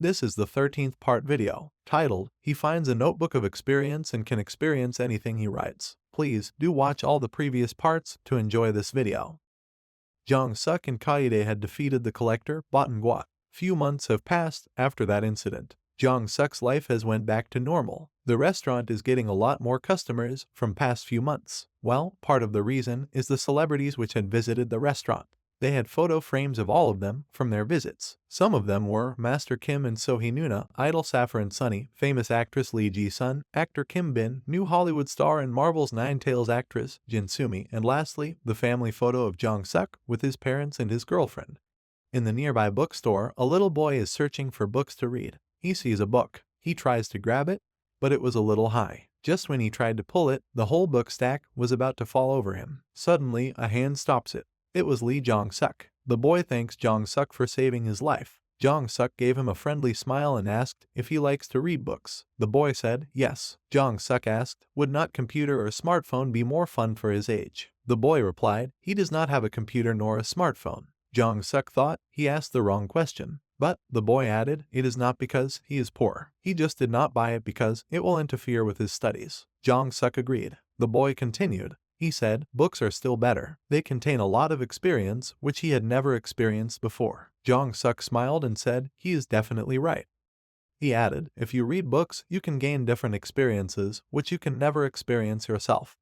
This is the 13th part video, titled, He Finds a Notebook of Experience and Can Experience Anything He Writes. Please do watch all the previous parts to enjoy this video. Jong-suk and Kaede had defeated the collector, Manhwa. Few months have passed after that incident. Jong-suk's life has went back to normal. The restaurant is getting a lot more customers from past few months. Well, part of the reason is the celebrities which had visited the restaurant. They had photo frames of all of them from their visits. Some of them were Master Kim and Sohee Nuna, idol Saffron and Sunny, famous actress Lee Ji-sun, actor Kim Bin, new Hollywood star and Marvel's Nine Tails actress Jin Sumi, and lastly, the family photo of Jong-suk with his parents and his girlfriend. In the nearby bookstore, a little boy is searching for books to read. He sees a book. He tries to grab it, but it was a little high. Just when he tried to pull it, the whole book stack was about to fall over him. Suddenly, a hand stops it. It was Lee Jong-suk. The boy thanks Jong-suk for saving his life. Jong-suk gave him a friendly smile and asked if he likes to read books. The boy said yes. Jong-suk asked, would not computer or smartphone be more fun for his age? The boy replied, he does not have a computer nor a smartphone. Jong-suk thought he asked the wrong question. But, the boy added, it is not because he is poor. He just did not buy it because it will interfere with his studies. Jong-suk agreed. The boy continued. He said, books are still better. They contain a lot of experience which he had never experienced before. Jong-suk smiled and said, he is definitely right. He added, if you read books, you can gain different experiences which you can never experience yourself.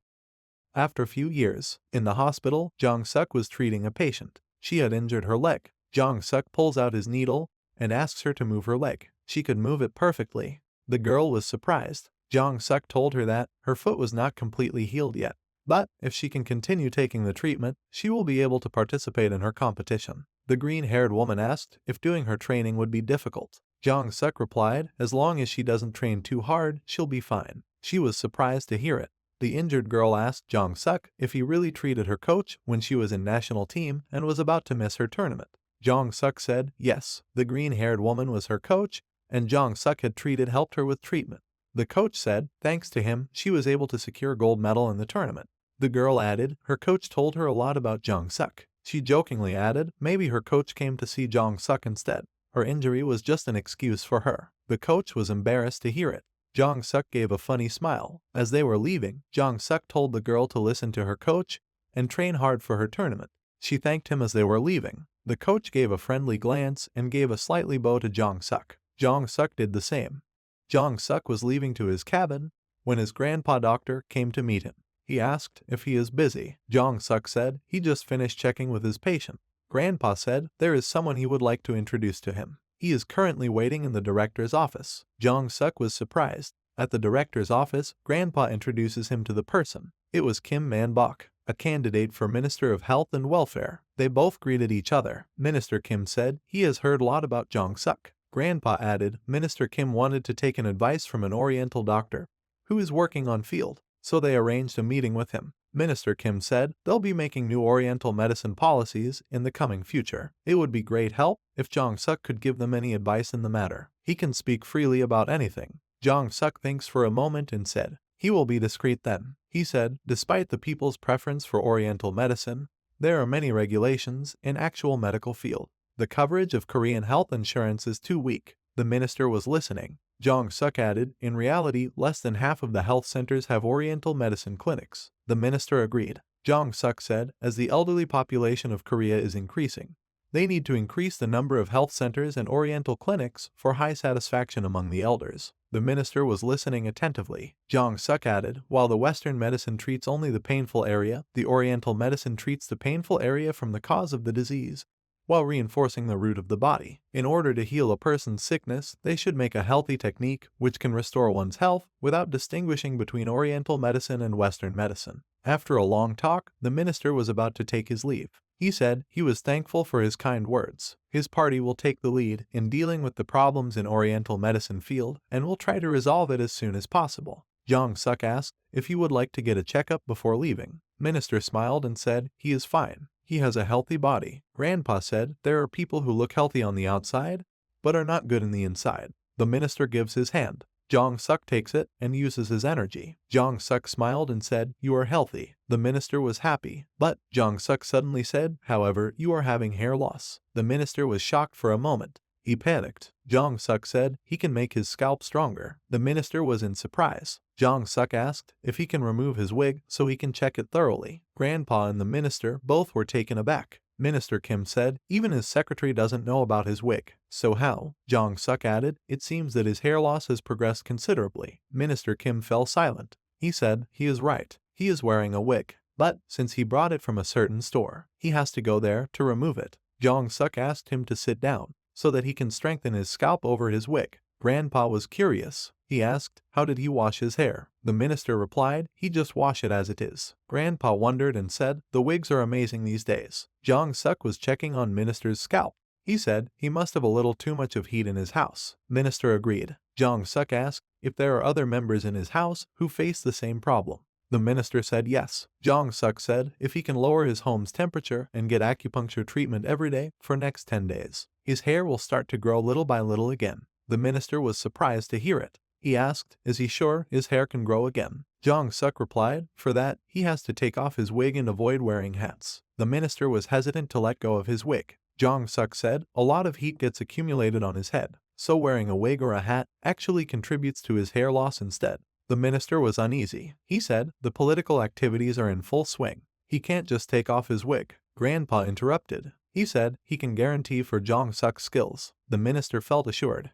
After a few years, in the hospital, Jong-suk was treating a patient. She had injured her leg. Jong-suk pulls out his needle and asks her to move her leg. She could move it perfectly. The girl was surprised. Jong-suk told her that her foot was not completely healed yet. But, if she can continue taking the treatment, she will be able to participate in her competition. The green-haired woman asked if doing her training would be difficult. Jong-suk replied, as long as she doesn't train too hard, she'll be fine. She was surprised to hear it. The injured girl asked Jong-suk if he really treated her coach when she was in national team and was about to miss her tournament. Jong-suk said yes, the green-haired woman was her coach, and Jong-suk had helped her with treatment. The coach said, thanks to him, she was able to secure gold medal in the tournament. The girl added, her coach told her a lot about Jong-suk. She jokingly added, maybe her coach came to see Jong-suk instead. Her injury was just an excuse for her. The coach was embarrassed to hear it. Jong-suk gave a funny smile. As they were leaving, Jong-suk told the girl to listen to her coach and train hard for her tournament. She thanked him as they were leaving. The coach gave a friendly glance and gave a slightly bow to Jong-suk. Jong-suk did the same. Jong-suk was leaving to his cabin when his grandpa doctor came to meet him. He asked if he is busy. Jong-suk said he just finished checking with his patient. Grandpa said there is someone he would like to introduce to him. He is currently waiting in the director's office. Jong-suk was surprised. At the director's office, Grandpa introduces him to the person. It was Kim Man-bok, a candidate for Minister of Health and Welfare. They both greeted each other. Minister Kim said he has heard a lot about Jong-suk. Grandpa added, Minister Kim wanted to take an advice from an Oriental doctor who is working on field. So they arranged a meeting with him. Minister Kim said they'll be making new Oriental medicine policies in the coming future. It would be great help if Jong-suk could give them any advice in the matter. He can speak freely about anything. Jong-suk thinks for a moment and said, he will be discreet then. He said, despite the people's preference for Oriental medicine, there are many regulations in actual medical field. The coverage of Korean health insurance is too weak. The minister was listening. Jong-suk added, in reality, less than half of the health centers have Oriental medicine clinics. The minister agreed. Jong-suk said, as the elderly population of Korea is increasing, they need to increase the number of health centers and Oriental clinics for high satisfaction among the elders. The minister was listening attentively. Jong-suk added, while the Western medicine treats only the painful area, the Oriental medicine treats the painful area from the cause of the disease, while reinforcing the root of the body. In order to heal a person's sickness, they should make a healthy technique which can restore one's health without distinguishing between Oriental medicine and Western medicine. After a long talk, the minister was about to take his leave. He said he was thankful for his kind words. His party will take the lead in dealing with the problems in Oriental medicine field and will try to resolve it as soon as possible. Jong-suk asked if he would like to get a checkup before leaving. Minister smiled and said he is fine. He has a healthy body. Grandpa said there are people who look healthy on the outside, but are not good in the inside. The minister gives his hand. Jong-suk takes it and uses his energy. Jong-suk smiled and said, you are healthy. The minister was happy. But, Jong-suk suddenly said, however, you are having hair loss. The minister was shocked for a moment. He panicked. Jong Suk said he can make his scalp stronger. The minister was in surprise. Jong Suk asked if he can remove his wig so he can check it thoroughly. Grandpa and the minister both were taken aback. Minister Kim said even his secretary doesn't know about his wig. So how? Jong Suk added, it seems that his hair loss has progressed considerably. Minister Kim fell silent. He said he is right. He is wearing a wig. But since he brought it from a certain store, he has to go there to remove it. Jong Suk asked him to sit down so that he can strengthen his scalp over his wig. Grandpa was curious. He asked, how did he wash his hair? The minister replied, he just wash it as it is. Grandpa wondered and said, the wigs are amazing these days. Jong Suk was checking on minister's scalp. He said he must have a little too much of heat in his house. Minister agreed. Jong Suk asked if there are other members in his house who face the same problem. The minister said yes. Jong Suk said if he can lower his home's temperature and get acupuncture treatment every day for next 10 days, his hair will start to grow little by little again. The minister was surprised to hear it. He asked, is he sure his hair can grow again? Jong Suk replied, for that, he has to take off his wig and avoid wearing hats. The minister was hesitant to let go of his wig. Jong Suk said, a lot of heat gets accumulated on his head, so wearing a wig or a hat actually contributes to his hair loss instead. The minister was uneasy. He said, the political activities are in full swing. He can't just take off his wig. Grandpa interrupted. He said he can guarantee for Jong Suk's skills. The minister felt assured.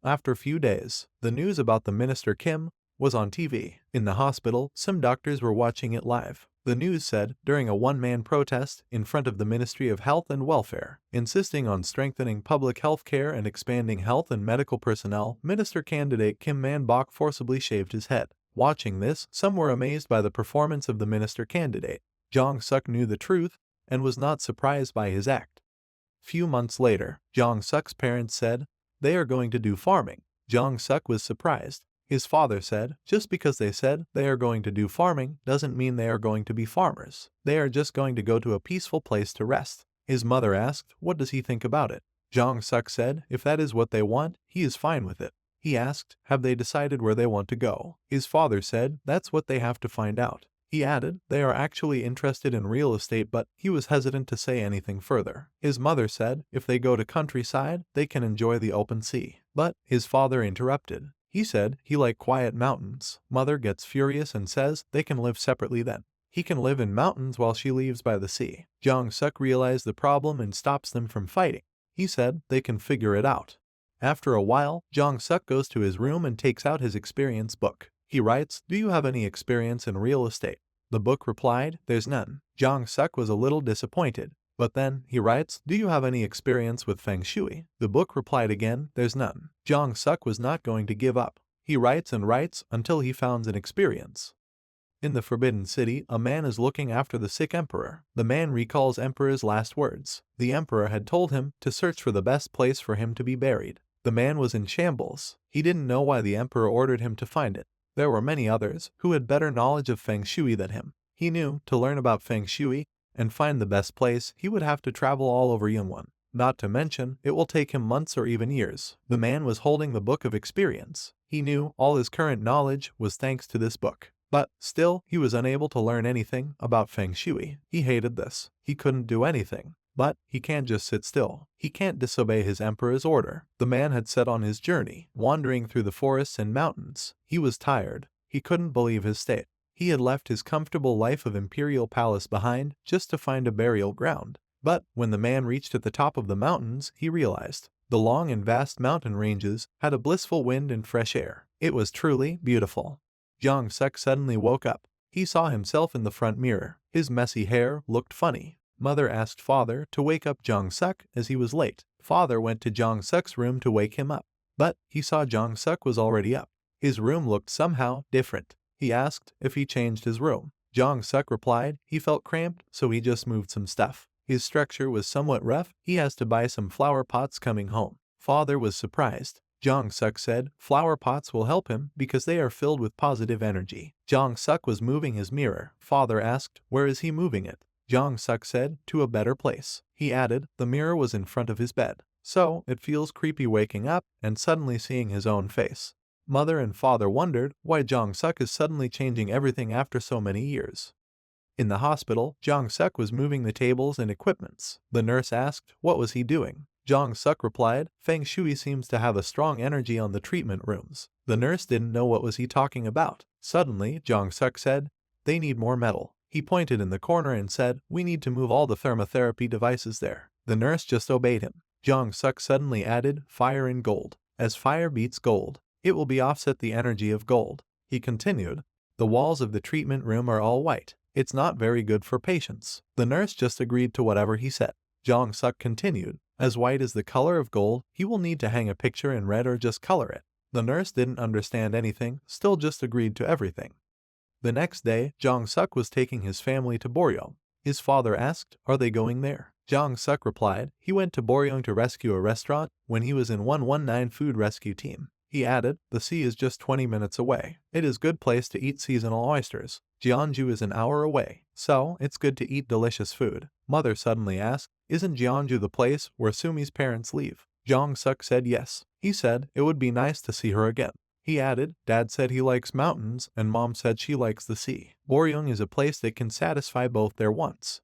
After a few days, the news about the minister Kim was on TV. In the hospital, some doctors were watching it live. The news said, during a one-man protest in front of the Ministry of Health and Welfare, insisting on strengthening public health care and expanding health and medical personnel, Minister candidate Kim Man-bok forcibly shaved his head. Watching this, some were amazed by the performance of the minister candidate. Jong Suk knew the truth and was not surprised by his act. Few months later, Jong Suk's parents said they are going to do farming. Jong Suk was surprised. His father said, just because they said they are going to do farming doesn't mean they are going to be farmers. They are just going to go to a peaceful place to rest. His mother asked, what does he think about it? Jong Suk said, if that is what they want, he is fine with it. He asked, have they decided where they want to go? His father said, that's what they have to find out. He added, they are actually interested in real estate, but he was hesitant to say anything further. His mother said, if they go to countryside, they can enjoy the open sea. But his father interrupted. He said he liked quiet mountains. Mother gets furious and says they can live separately then. He can live in mountains while she leaves by the sea. Jong Suk realized the problem and stops them from fighting. He said they can figure it out. After a while, Jong Suk goes to his room and takes out his experience book. He writes, do you have any experience in real estate? The book replied, there's none. Jong Suk was a little disappointed. But then, he writes, do you have any experience with feng shui? The book replied again, there's none. Jong Suk was not going to give up. He writes and writes until he founds an experience. In the Forbidden City, a man is looking after the sick emperor. The man recalls emperor's last words. The emperor had told him to search for the best place for him to be buried. The man was in shambles. He didn't know why the emperor ordered him to find it. There were many others who had better knowledge of feng shui than him. He knew to learn about feng shui and find the best place, he would have to travel all over Yunwan. Not to mention, it will take him months or even years. The man was holding the book of experience. He knew all his current knowledge was thanks to this book. But still, he was unable to learn anything about feng shui. He hated this. He couldn't do anything. But he can't just sit still. He can't disobey his emperor's order. The man had set on his journey, wandering through the forests and mountains. He was tired. He couldn't believe his state. He had left his comfortable life of imperial palace behind just to find a burial ground. But when the man reached at the top of the mountains, he realized the long and vast mountain ranges had a blissful wind and fresh air. It was truly beautiful. Jong Suk suddenly woke up. He saw himself in the front mirror. His messy hair looked funny. Mother asked father to wake up Jong Suk as he was late. Father went to Jong Suk's room to wake him up. But he saw Jong Suk was already up. His room looked somehow different. He asked if he changed his room. Jong Suk replied he felt cramped, so he just moved some stuff. His structure was somewhat rough. He has to buy some flower pots coming home. Father was surprised. Jong Suk said flower pots will help him because they are filled with positive energy. Jong Suk was moving his mirror. Father asked, where is he moving it? Jong Suk said, to a better place. He added, the mirror was in front of his bed. So, it feels creepy waking up and suddenly seeing his own face. Mother and father wondered why Jong Suk is suddenly changing everything after so many years. In the hospital, Jong Suk was moving the tables and equipments. The nurse asked, what was he doing? Jong Suk replied, feng shui seems to have a strong energy on the treatment rooms. The nurse didn't know what was he talking about. Suddenly, Jong Suk said, they need more metal. He pointed in the corner and said, we need to move all the thermotherapy devices there. The nurse just obeyed him. Jong Suk suddenly added, fire in gold. As fire beats gold, it will be offset the energy of gold. He continued, the walls of the treatment room are all white. It's not very good for patients. The nurse just agreed to whatever he said. Jong Suk continued, as white is the color of gold, he will need to hang a picture in red or just color it. The nurse didn't understand anything, still just agreed to everything. The next day, Jong Suk was taking his family to Boryong. His father asked, are they going there? Jong Suk replied, he went to Boryong to rescue a restaurant when he was in 119 food rescue team. He added, the sea is just 20 minutes away. It is a good place to eat seasonal oysters. Jeonju is an hour away, so it's good to eat delicious food. Mother suddenly asked, isn't Jeonju the place where Sumi's parents live? Jong Suk said yes. He said it would be nice to see her again. He added, Dad said he likes mountains and Mom said she likes the sea. Boryong is a place that can satisfy both their wants.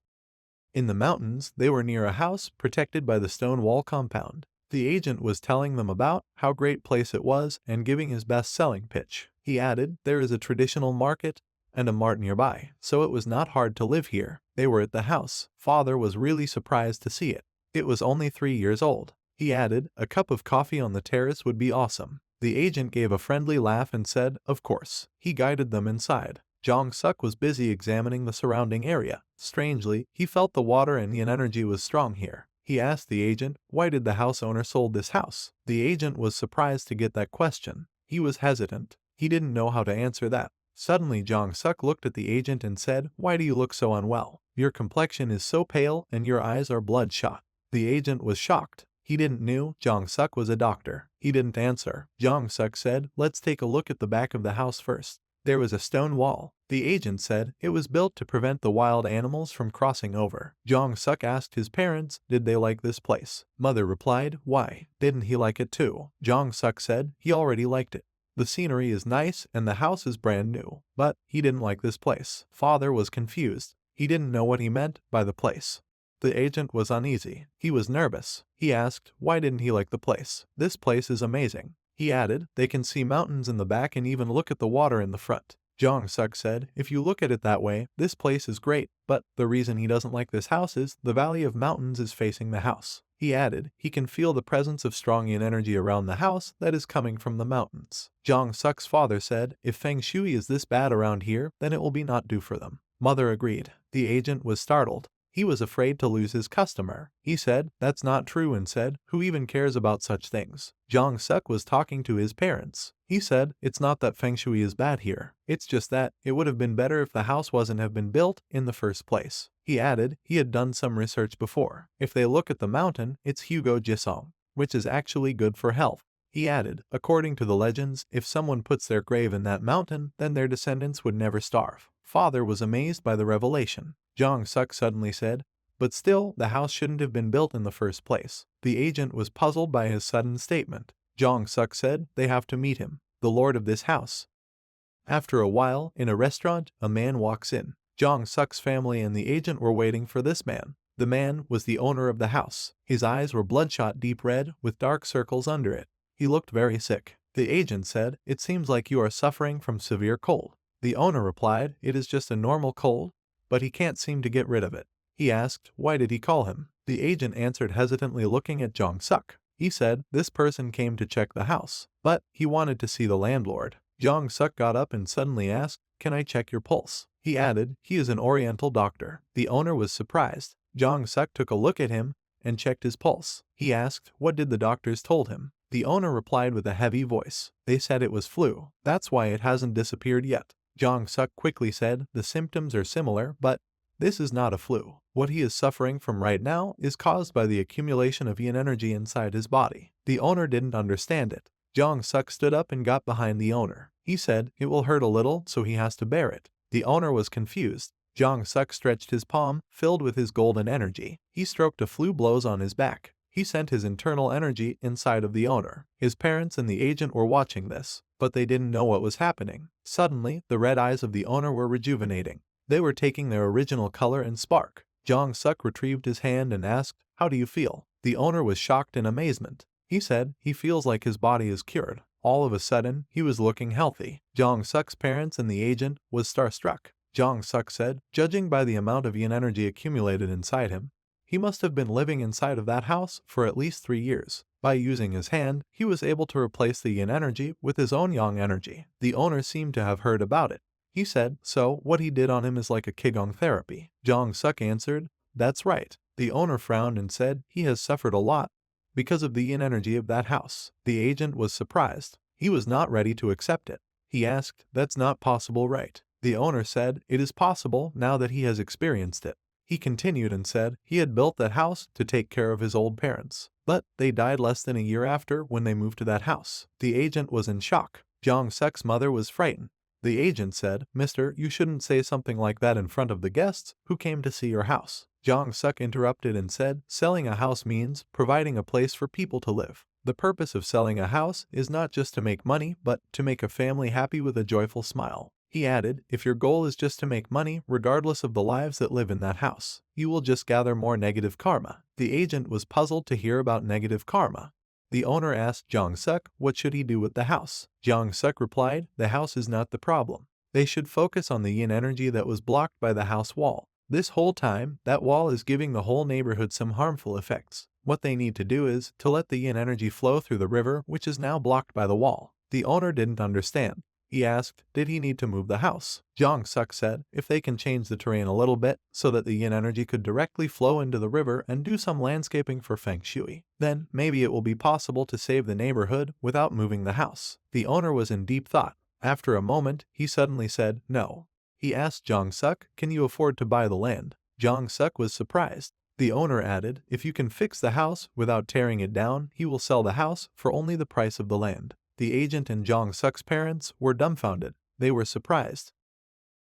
In the mountains, they were near a house protected by the stone wall compound. The agent was telling them about how great place it was and giving his best selling pitch. He added, there is a traditional market and a mart nearby, so it was not hard to live here. They were at the house. Father was really surprised to see it. It was only 3 years old. He added, a cup of coffee on the terrace would be awesome. The agent gave a friendly laugh and said, of course. He guided them inside. Jong Suk was busy examining the surrounding area. Strangely, he felt the water and yin energy was strong here. He asked the agent, why did the house owner sold this house? The agent was surprised to get that question. He was hesitant. He didn't know how to answer that. Suddenly Jong Suk looked at the agent and said, why do you look so unwell? Your complexion is so pale and your eyes are bloodshot. The agent was shocked. He didn't know Jong Suk was a doctor. He didn't answer. Jong Suk said, let's take a look at the back of the house first. There was a stone wall. The agent said it was built to prevent the wild animals from crossing over. Jong Suk asked his parents, did they like this place? Mother replied, why? Didn't he like it too? Jong Suk said he already liked it. The scenery is nice and the house is brand new, but he didn't like this place. Father was confused. He didn't know what he meant by the place. The agent was uneasy. He was nervous. He asked, why didn't he like the place? This place is amazing. He added, they can see mountains in the back and even look at the water in the front. Jong Suk said, if you look at it that way, this place is great, but the reason he doesn't like this house is the valley of mountains is facing the house. He added, he can feel the presence of strong yin energy around the house that is coming from the mountains. Jong Suk's father said, if feng shui is this bad around here, then it will be not do for them. Mother agreed. The agent was startled. He was afraid to lose his customer. He said, that's not true and said, who even cares about such things? Jong Suk was talking to his parents. He said, it's not that feng shui is bad here. It's just that it would have been better if the house wasn't have been built in the first place. He added, he had done some research before. If they look at the mountain, it's Hugo Jisong, which is actually good for health. He added, according to the legends, if someone puts their grave in that mountain, then their descendants would never starve. Father was amazed by the revelation. Jong Suk suddenly said, but still, the house shouldn't have been built in the first place. The agent was puzzled by his sudden statement. Jong Suk said, they have to meet him, the lord of this house. After a while, in a restaurant, a man walks in. Jong Suk's family and the agent were waiting for this man. The man was the owner of the house. His eyes were bloodshot deep red with dark circles under it. He looked very sick. The agent said, it seems like you are suffering from severe cold. The owner replied, it is just a normal cold, but he can't seem to get rid of it. He asked, why did he call him? The agent answered hesitantly looking at Jong Suk. He said, this person came to check the house, but he wanted to see the landlord. Jong Suk got up and suddenly asked, can I check your pulse? He added, he is an oriental doctor. The owner was surprised. Jong Suk took a look at him and checked his pulse. He asked, what did the doctors told him? The owner replied with a heavy voice. They said it was flu. That's why it hasn't disappeared yet. Jong Suk quickly said, the symptoms are similar, but this is not a flu. What he is suffering from right now is caused by the accumulation of yin energy inside his body. The owner didn't understand it. Jong Suk stood up and got behind the owner. He said, it will hurt a little, so he has to bear it. The owner was confused. Jong Suk stretched his palm, filled with his golden energy. He stroked a few blows on his back. He sent his internal energy inside of the owner. His parents and the agent were watching this, but they didn't know what was happening. Suddenly, the red eyes of the owner were rejuvenating. They were taking their original color and spark. Jong Suk retrieved his hand and asked, "How do you feel?" The owner was shocked in amazement. He said he feels like his body is cured. All of a sudden, he was looking healthy. Jong-suk's parents and the agent was starstruck. Jong-suk said, judging by the amount of yin energy accumulated inside him, he must have been living inside of that house for at least 3 years. By using his hand, he was able to replace the yin energy with his own yang energy. The owner seemed to have heard about it. He said, so what he did on him is like a qigong therapy. Jong-suk answered, that's right. The owner frowned and said he has suffered a lot because of the yin energy of that house. The agent was surprised. He was not ready to accept it. He asked, that's not possible, right? The owner said, it is possible now that he has experienced it. He continued and said he had built that house to take care of his old parents, but they died less than a year after when they moved to that house. The agent was in shock. Jong-suk's mother was frightened. The agent said, Mister, you shouldn't say something like that in front of the guests who came to see your house. Jong-suk interrupted and said, selling a house means providing a place for people to live. The purpose of selling a house is not just to make money, but to make a family happy with a joyful smile. He added, if your goal is just to make money regardless of the lives that live in that house, you will just gather more negative karma. The agent was puzzled to hear about negative karma. The owner asked Jong-suk what should he do with the house. Jong-suk replied, the house is not the problem. They should focus on the yin energy that was blocked by the house wall. This whole time, that wall is giving the whole neighborhood some harmful effects. What they need to do is to let the yin energy flow through the river, which is now blocked by the wall. The owner didn't understand. He asked, did he need to move the house? Jong-suk said, if they can change the terrain a little bit so that the yin energy could directly flow into the river and do some landscaping for feng shui, then maybe it will be possible to save the neighborhood without moving the house. The owner was in deep thought. After a moment, he suddenly said, no. He asked Jong-suk, can you afford to buy the land? Jong-suk was surprised. The owner added, if you can fix the house without tearing it down, he will sell the house for only the price of the land. The agent and Jong-suk's parents were dumbfounded. They were surprised.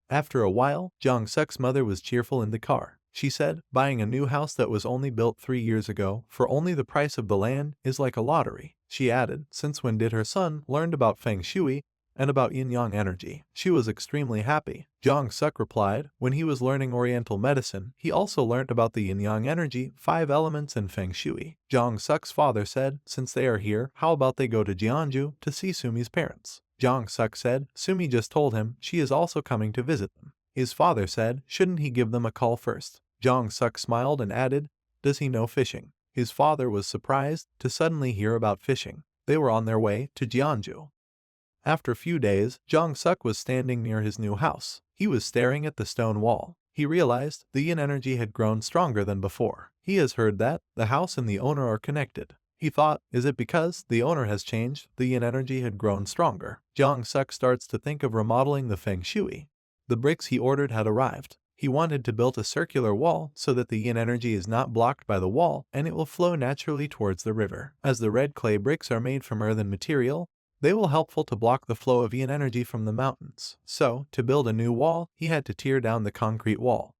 After a while, Jong-suk's mother was cheerful in the car. She said, buying a new house that was only built 3 years ago for only the price of the land is like a lottery. She added, since when did her son learn about feng shui and about yin-yang energy? She was extremely happy. Jong-suk replied, when he was learning Oriental medicine, he also learned about the yin-yang energy, 5 elements and feng shui. Jong-suk's father said, since they are here, how about they go to Jeonju to see Sumi's parents? Jong-suk said, Sumi just told him she is also coming to visit them. His father said, shouldn't he give them a call first? Jong-suk smiled and added, does he know fishing? His father was surprised to suddenly hear about fishing. They were on their way to Jeonju. After a few days, Jong-suk was standing near his new house. He was staring at the stone wall. He realized the yin energy had grown stronger than before. He has heard that the house and the owner are connected. He thought, is it because the owner has changed, the yin energy had grown stronger? Jong-suk starts to think of remodeling the feng shui. The bricks he ordered had arrived. He wanted to build a circular wall so that the yin energy is not blocked by the wall and it will flow naturally towards the river. As the red clay bricks are made from earthen material, they will helpful to block the flow of yin energy from the mountains. So, to build a new wall, he had to tear down the concrete wall.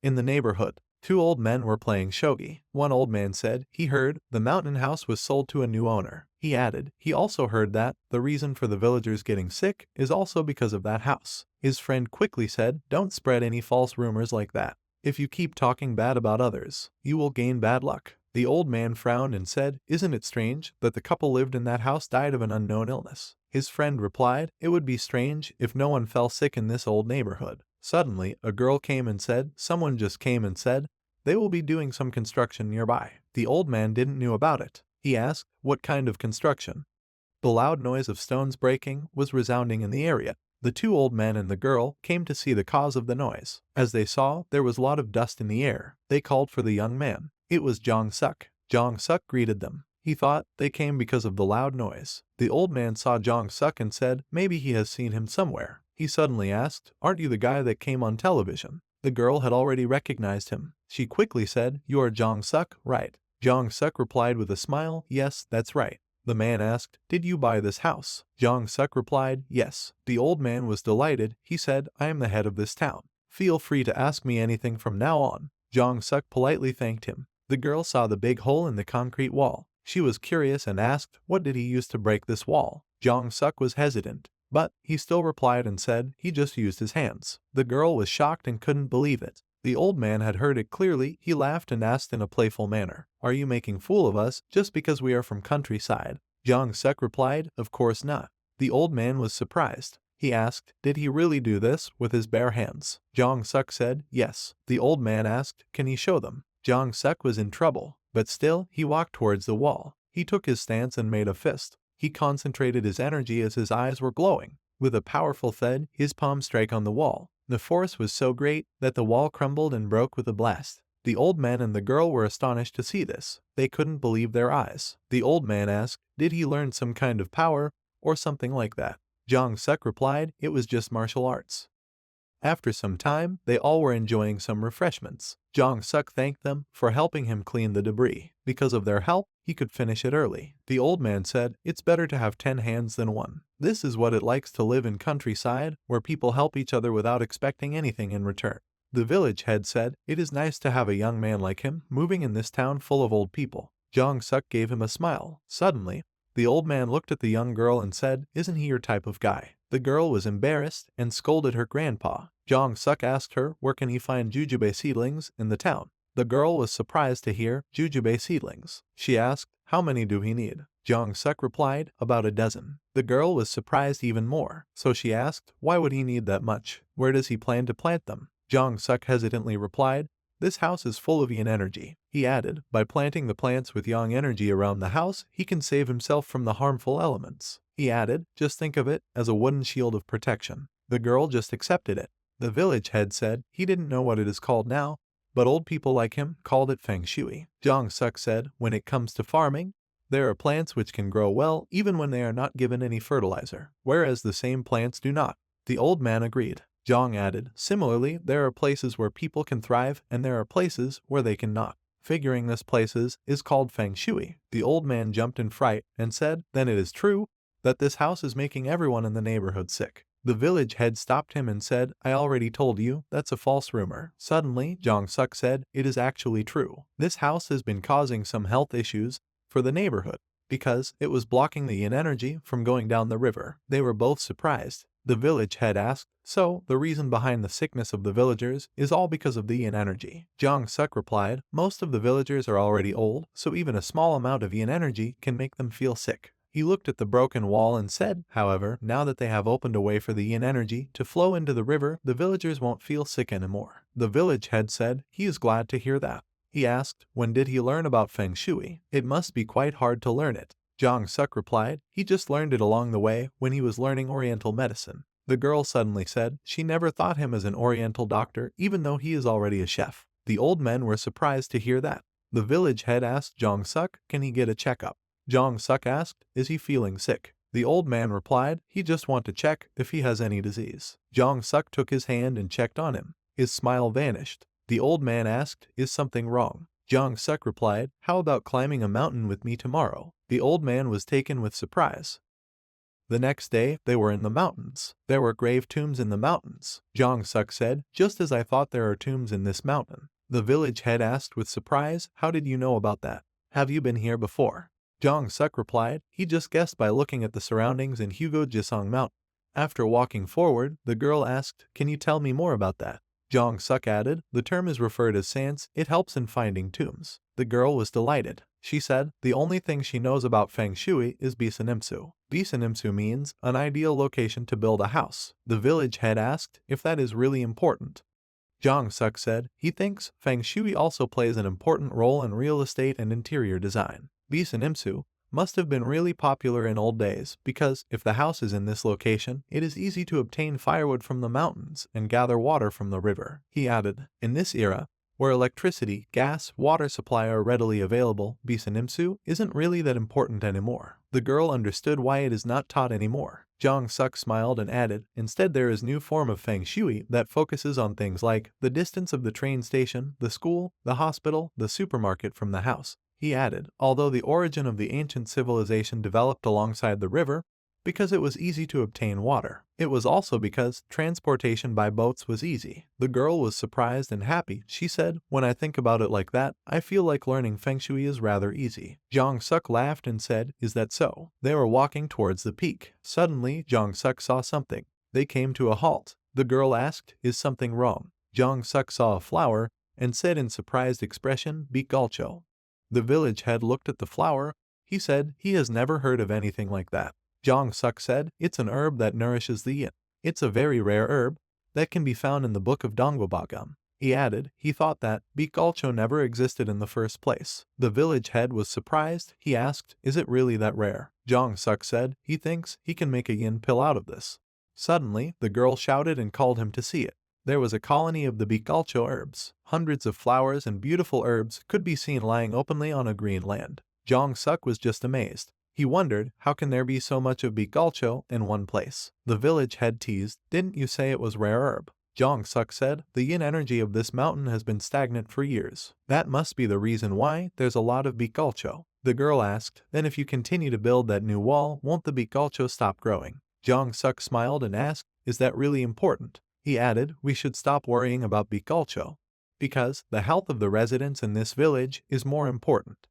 In the neighborhood, 2 old men were playing shogi. One old man said he heard the mountain house was sold to a new owner. He added he also heard that the reason for the villagers getting sick is also because of that house. His friend quickly said, don't spread any false rumors like that. If you keep talking bad about others, you will gain bad luck. The old man frowned and said, isn't it strange that the couple lived in that house died of an unknown illness? His friend replied, it would be strange if no one fell sick in this old neighborhood. Suddenly, a girl came and said, someone just came and said, they will be doing some construction nearby. The old man didn't know about it. He asked, what kind of construction? The loud noise of stones breaking was resounding in the area. The 2 old men and the girl came to see the cause of the noise. As they saw, there was a lot of dust in the air. They called for the young man. It was Jong-suk. Jong-suk greeted them. He thought they came because of the loud noise. The old man saw Jong-suk and said, maybe he has seen him somewhere. He suddenly asked, aren't you the guy that came on television? The girl had already recognized him. She quickly said, you are Jong-suk, right? Jong-suk replied with a smile, yes, that's right. The man asked, did you buy this house? Jong-suk replied, yes. The old man was delighted. He said, I am the head of this town. Feel free to ask me anything from now on. Jong-suk politely thanked him. The girl saw the big hole in the concrete wall. She was curious and asked, what did he use to break this wall? Jong-suk was hesitant, but he still replied and said he just used his hands. The girl was shocked and couldn't believe it. The old man had heard it clearly. He laughed and asked in a playful manner, "Are you making fool of us just because we are from countryside?" Jong-suk replied, "Of course not." The old man was surprised. He asked, "Did he really do this with his bare hands?" Jong-suk said, "Yes." The old man asked, "Can he show them?" Jong-suk was in trouble, but still he walked towards the wall. He took his stance and made a fist. He concentrated his energy as his eyes were glowing. With a powerful thud, his palm struck on the wall. The force was so great that the wall crumbled and broke with a blast. The old man and the girl were astonished to see this. They couldn't believe their eyes. The old man asked, "Did he learn some kind of power or something like that?" Jong-suk replied, "It was just martial arts." After some time, they all were enjoying some refreshments. Jong-suk thanked them for helping him clean the debris. Because of their help, he could finish it early. The old man said, "It's better to have 10 hands than one. This is what it likes to live in countryside, where people help each other without expecting anything in return." The village head said, "It is nice to have a young man like him moving in this town full of old people." Jong-suk gave him a smile. Suddenly, the old man looked at the young girl and said, "Isn't he your type of guy?" The girl was embarrassed and scolded her grandpa. Jong-suk asked her, "Where can he find jujube seedlings in the town?" The girl was surprised to hear jujube seedlings. She asked, "How many do he need?" Jong-suk replied, "About a dozen." The girl was surprised even more, so she asked, "Why would he need that much? Where does he plan to plant them?" Jong-suk hesitantly replied, "This house is full of yin energy." He added, "By planting the plants with yang energy around the house, he can save himself from the harmful elements." He added, "Just think of it as a wooden shield of protection." The girl just accepted it. The village head said he didn't know what it is called now, but old people like him called it feng shui. Jong-suk said, "When it comes to farming, there are plants which can grow well even when they are not given any fertilizer, whereas the same plants do not." The old man agreed. Jong added, "Similarly, there are places where people can thrive and there are places where they cannot. Figuring this places is called feng shui." The old man jumped in fright and said, "Then it is true that this house is making everyone in the neighborhood sick." The village head stopped him and said, "I already told you, that's a false rumor." Suddenly, Jong-suk said, "It is actually true. This house has been causing some health issues for the neighborhood because it was blocking the yin energy from going down the river." They were both surprised. The village head asked, "So, the reason behind the sickness of the villagers is all because of the yin energy?" Jong-suk replied, "Most of the villagers are already old, so even a small amount of yin energy can make them feel sick." He looked at the broken wall and said, "However, now that they have opened a way for the yin energy to flow into the river, the villagers won't feel sick anymore." The village head said he is glad to hear that. He asked, "When did he learn about feng shui? It must be quite hard to learn it." Jong-suk replied, "He just learned it along the way when he was learning oriental medicine." The girl suddenly said she never thought him as an oriental doctor even though he is already a chef. The old men were surprised to hear that. The village head asked Jong-suk, "Can he get a checkup?" Jong-suk asked, "Is he feeling sick?" The old man replied, "He just want to check if he has any disease." Jong-suk took his hand and checked on him. His smile vanished. The old man asked, "Is something wrong?" Jong-suk replied, "How about climbing a mountain with me tomorrow?" The old man was taken with surprise. The next day, they were in the mountains. There were grave tombs in the mountains. Jong-suk said, "Just as I thought, there are tombs in this mountain." The village head asked with surprise, "How did you know about that? Have you been here before?" Jong-suk replied, he just guessed by looking at the surroundings in Hugo Jisong Mountain. After walking forward, the girl asked, "Can you tell me more about that?" Jong-suk added, "The term is referred as sans, it helps in finding tombs." The girl was delighted. She said the only thing she knows about feng shui is bisanimsu. Bisanimsu means an ideal location to build a house. The village head asked if that is really important. Jong-suk said he thinks feng shui also plays an important role in real estate and interior design. Bisanimsu must have been really popular in old days because if the house is in this location, it is easy to obtain firewood from the mountains and gather water from the river. He added, in this era, where electricity, gas, water supply are readily available, bisanimsu isn't really that important anymore. The girl understood why it is not taught anymore. Jong-suk smiled and added, instead there is new form of feng shui that focuses on things like the distance of the train station, the school, the hospital, the supermarket from the house. He added, although the origin of the ancient civilization developed alongside the river, because it was easy to obtain water. It was also because transportation by boats was easy. The girl was surprised and happy. She said, when I think about it like that, I feel like learning feng shui is rather easy. Jong-suk laughed and said, is that so? They were walking towards the peak. Suddenly, Jong-suk saw something. They came to a halt. The girl asked, is something wrong? Jong-suk saw a flower and said in surprised expression, "Bigalcho." The village head looked at the flower. He said he has never heard of anything like that. Jong-suk said, "It's an herb that nourishes the yin. It's a very rare herb that can be found in the book of Dongbabagam." He added he thought that Bigalcho never existed in the first place. The village head was surprised. He asked, "Is it really that rare?" Jong-suk said he thinks he can make a yin pill out of this. Suddenly, the girl shouted and called him to see it. There was a colony of the Bigalcho herbs. Hundreds of flowers and beautiful herbs could be seen lying openly on a green land. Jong-suk was just amazed. He wondered, how can there be so much of Bigalcho in one place? The village head teased, "Didn't you say it was rare herb?" Jong-suk said, "The yin energy of this mountain has been stagnant for years. That must be the reason why there's a lot of Bigalcho." The girl asked, "Then if you continue to build that new wall, won't the Bigalcho stop growing?" Jong-suk smiled and asked, "Is that really important?" He added, "We should stop worrying about Bigalcho, because the health of the residents in this village is more important."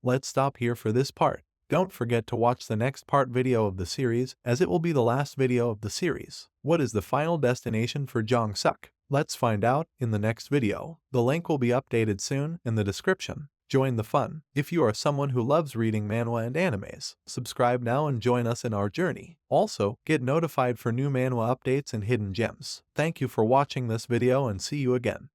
Let's stop here for this part. Don't forget to watch the next part video of the series, as it will be the last video of the series. What is the final destination for Jong-suk? Let's find out in the next video. The link will be updated soon in the description. Join the fun. If you are someone who loves reading manhwa and animes, subscribe now and join us in our journey. Also, get notified for new manhwa updates and hidden gems. Thank you for watching this video and see you again.